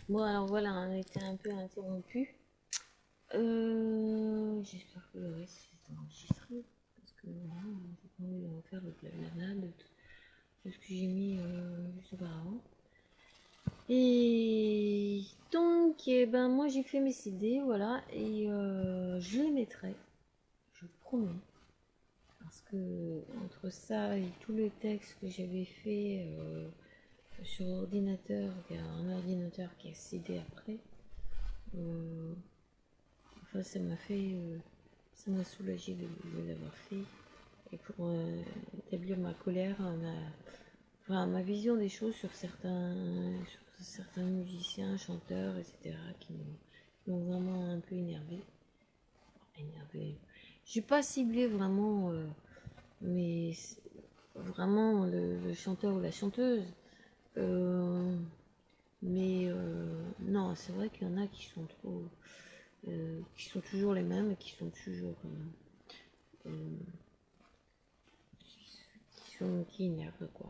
Bon, alors voilà, on a été un peu interrompu. J'espère que le reste est enregistré. Parce que voilà, j'ai pas envie de refaire le blabla de ce que j'ai mis juste auparavant. Et donc, eh ben, moi j'ai fait mes CD, voilà, et je les mettrai, je promets. Parce que entre ça et tout le texte que j'avais fait sur ordinateur, il y a un ordinateur qui a cédé après. Euh, enfin, ça m'a soulagé de l'avoir fait et pour établir ma colère, ma vision des choses sur certains musiciens, chanteurs, etc. qui m'ont vraiment un peu énervé. Énervé. J'ai pas ciblé vraiment, mais vraiment le chanteur ou la chanteuse. Euh, mais non, c'est vrai qu'il y en a qui sont trop, qui sont toujours les mêmes et qui sont toujours, qui énervent quoi.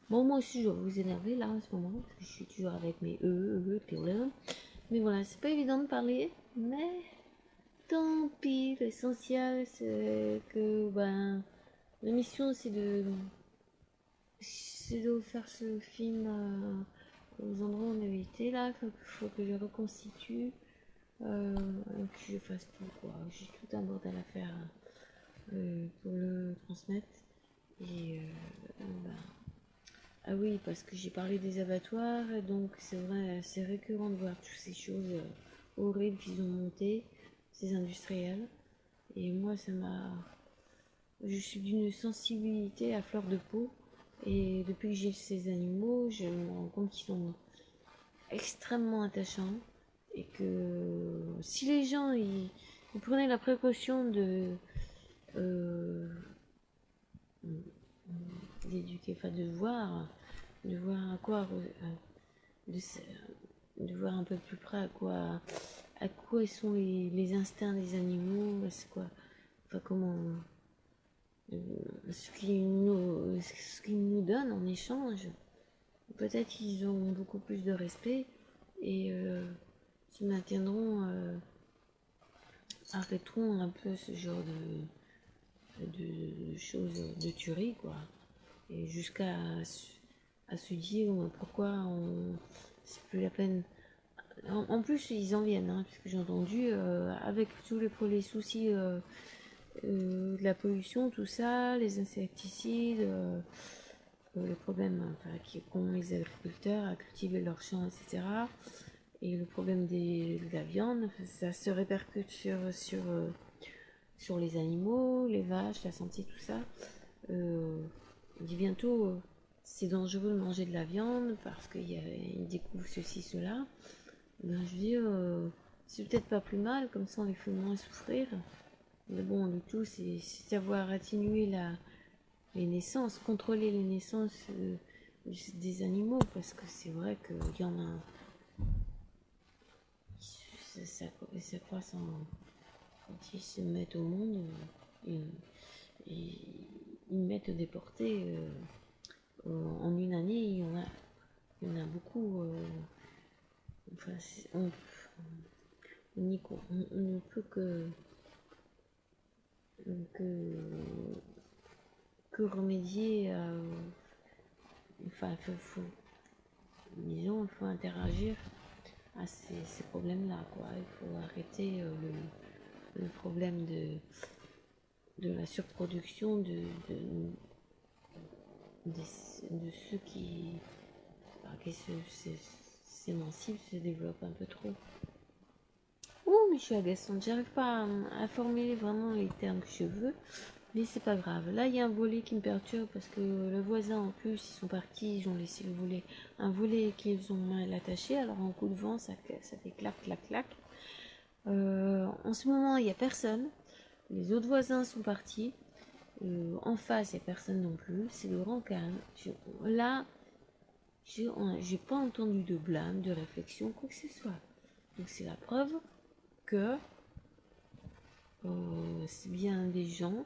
Bon, moi aussi, je vais vous énerver là en ce moment, parce que je suis toujours avec mes puis là. Mais voilà, c'est pas évident de parler, mais tant pis. L'essentiel, c'est que, ben, la mission, c'est de faire ce film aux endroits où on avait été là. Faut que je reconstitue, que je fasse tout, quoi. J'ai tout un bordel à faire pour le transmettre. Et, ben, ah oui, parce que j'ai parlé des abattoirs, et donc c'est vrai, c'est récurrent de voir toutes ces choses horribles qu'ils ont montées, ces industriels. Et moi, ça m'a. Je suis d'une sensibilité à fleur de peau. Et depuis que j'ai ces animaux, je me rends compte qu'ils sont extrêmement attachants. Et que si les gens ils prenaient la précaution euh, d'éduquer, enfin de voir à quoi de, de voir un peu plus près à quoi sont les instincts des animaux, c'est quoi, enfin comment, ce qu'ils nous donnent en échange. Peut-être qu'ils ont beaucoup plus de respect et se maintiendront, arrêteront un peu ce genre de choses, de tuerie, quoi. Et jusqu'à à se dire pourquoi c'est plus la peine. En plus, ils en viennent, hein, puisque j'ai entendu, avec tous les soucis de la pollution, tout ça, les insecticides, les problèmes enfin, qu'ont les agriculteurs à cultiver leurs champs, etc. Et le problème de la viande, ça se répercute sur les animaux, les vaches, la santé, tout ça. On dit bientôt, c'est dangereux de manger de la viande parce qu'ils découvrent ceci, cela. Ben, je veux dire, c'est peut-être pas plus mal, comme ça on les fait moins souffrir. Mais bon, le tout, c'est savoir atténuer les naissances, contrôler les naissances des animaux, parce que c'est vrai qu'il y en a, ça croît quand ils se mettent au monde, ils, ils, ils mettent des portées. En une année, il y en a beaucoup. Enfin, on ne peut que, que remédier à. Enfin, disons, il faut interagir à ces problèmes-là, quoi. Il faut arrêter le problème de la surproduction de ceux qui s'émancipent, se développent un peu trop. Oh, mais je suis agaçante, j'arrive pas à formuler vraiment les termes que je veux, mais c'est pas grave. Là, il y a un volet qui me perturbe parce que le voisin, en plus, ils sont partis, ils ont laissé le volet, un volet qu'ils ont mal attaché, alors en coup de vent, ça fait clac, clac, clac. En ce moment, il n'y a personne. Les autres voisins sont partis. En face, il n'y a personne non plus. C'est le grand calme. Là, j'ai pas entendu de blâme, de réflexion, quoi que ce soit. Donc c'est la preuve que c'est bien des gens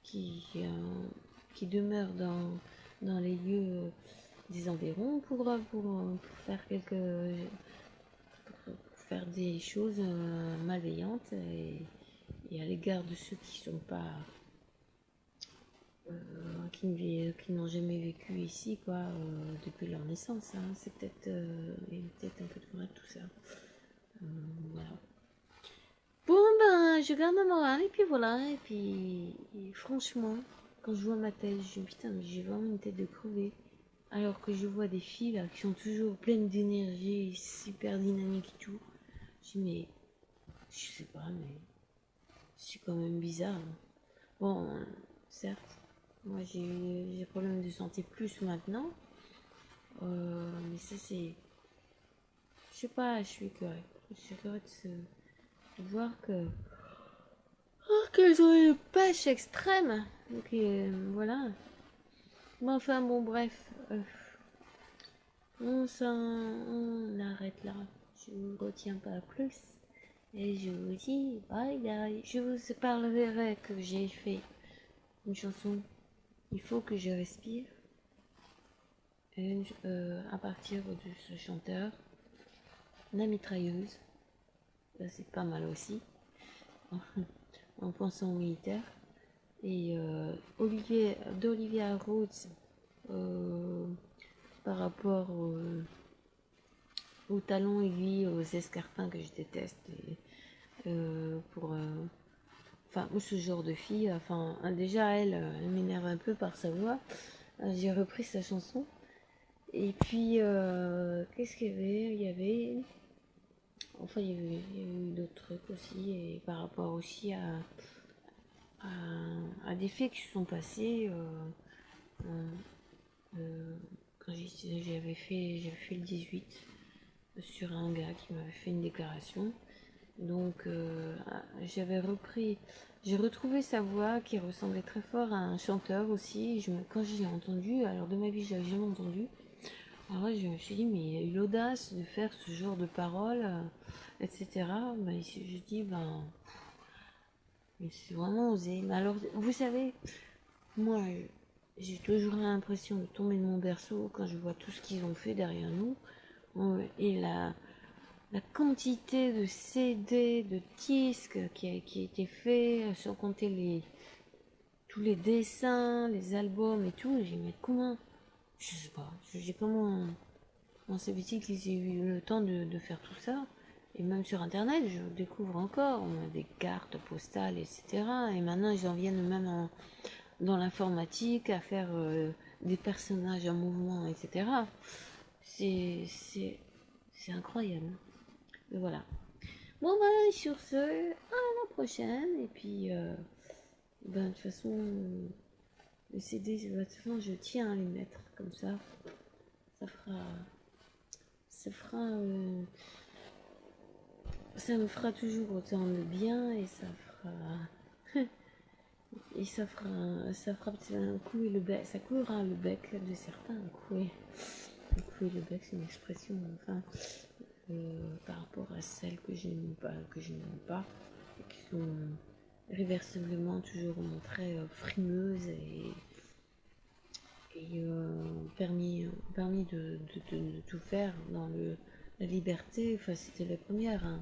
qui, qui demeurent dans les lieux des environs pour faire pour faire des choses malveillantes et à l'égard de ceux qui sont pas qui n'ont jamais vécu ici quoi depuis leur naissance hein. C'est peut-être il y a peut-être un peu de vrai tout ça. Voilà. Bon ben je garde ma morale et puis voilà et puis et franchement quand je vois ma tête je me dis putain mais j'ai vraiment une tête de crever alors que je vois des filles là qui sont toujours pleines d'énergie super dynamiques et tout. Je dis mais je sais pas mais c'est quand même bizarre hein. Bon certes moi j'ai des problèmes de santé plus maintenant mais ça c'est je sais pas je suis correcte de voir que qu'elles ont une pêche extrême. Donc voilà. Mais enfin bon bref. On arrête là. Je vous retiens pas plus. Et je vous dis bye bye. Je vous parlerai que j'ai fait une chanson. Il faut que je respire. À partir de ce chanteur. La mitrailleuse. Ça c'est pas mal aussi. En pensant aux militaires. Et d'Olivia Rhodes par rapport aux talons aiguilles, aux escarpins que je déteste. Et, enfin, ce genre de fille, enfin, déjà elle m'énerve un peu par sa voix. J'ai repris sa chanson. Et puis, qu'est-ce qu'il y avait? Enfin, il y a eu d'autres trucs aussi, et par rapport aussi à des faits qui se sont passés. Quand j'avais fait le 18 sur un gars qui m'avait fait une déclaration. Donc j'ai retrouvé sa voix qui ressemblait très fort à un chanteur aussi. Quand je l'ai entendu, alors de ma vie je l'avais jamais entendu. Alors là, je me suis dit mais il a eu l'audace de faire ce genre de paroles, etc. Ben, je dis ben mais c'est vraiment osé. Mais alors vous savez, moi j'ai toujours l'impression de tomber de mon berceau quand je vois tout ce qu'ils ont fait derrière nous. Et la quantité de CD, de disques qui a été fait, sans compter tous les dessins, les albums et tout, j'ai dit mais comment? Je sais pas, j'ai comment c'est possible qu'ils aient eu le temps de faire tout ça? Et même sur internet, je découvre encore, on a des cartes postales, etc. Et maintenant ils en viennent même dans l'informatique à faire des personnages en mouvement, etc. C'est incroyable. Et voilà. Bon ben sur ce, à la prochaine. Et puis ben de toute façon le CD, de toute façon je tiens à les mettre comme ça. Ça fera. Ça fera. Ça me fera toujours autant de bien et ça fera. Et ça fera un coup et le bec, ça coulera le bec de certains, un coup et le bec, c'est une expression, enfin, par rapport à celles que je n'aime pas, et qui sont réversiblement toujours très frimeuses et permis de tout faire dans la liberté. Enfin, c'était la première, hein,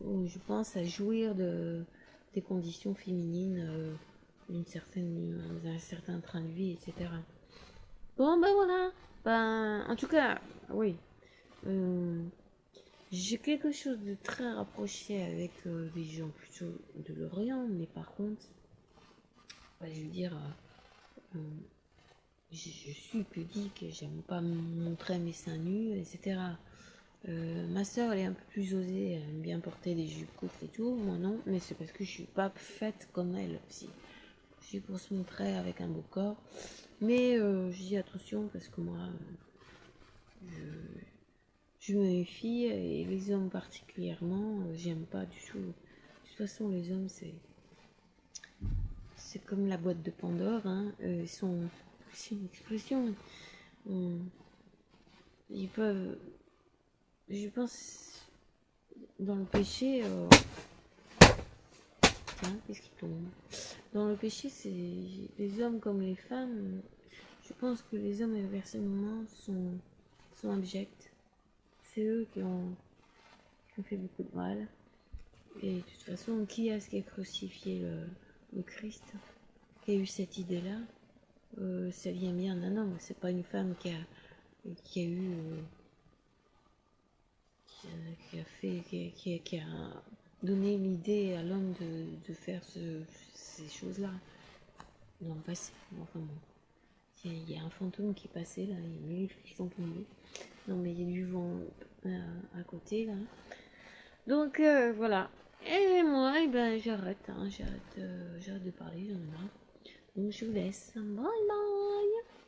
où je pense à jouir des conditions féminines, d'un certain train de vie, etc. Bon, ben voilà. Ben, en tout cas, oui. Euh, j'ai quelque chose de très rapproché avec des gens plutôt de l'Orient, mais par contre, ben, je veux dire, je suis pudique, j'aime pas montrer mes seins nus, etc. Ma soeur, elle est un peu plus osée, elle aime bien porter des jupes courtes et tout. Moi non, mais c'est parce que je suis pas faite comme elle aussi. Je suis pour se montrer avec un beau corps. Mais je dis attention parce que moi, je me méfie et les hommes particulièrement, j'aime pas du tout. De toute façon, les hommes, c'est comme la boîte de Pandore, hein. C'est une expression. Ils peuvent, je pense, dans le péché. Tiens, qu'est-ce qui tombe? Dans le péché, c'est les hommes comme les femmes. Je pense que les hommes et personnellement sont abjects. C'est eux qui ont fait beaucoup de mal. Et de toute façon, qui est-ce qui a crucifié le Christ? Qui a eu cette idée-là? Ça vient bien d'un homme. C'est pas une femme qui a eu qui a donné l'idée à l'homme de faire ces choses-là dans le passé. Enfin bon. Il y a un fantôme qui est passé là, il y a 1000 qui sont tombés. Non mais il y a du vent à côté là. Donc voilà. Et moi, eh ben, j'arrête, hein, j'arrête de parler, j'en ai marre. Donc je vous laisse. Bye bye.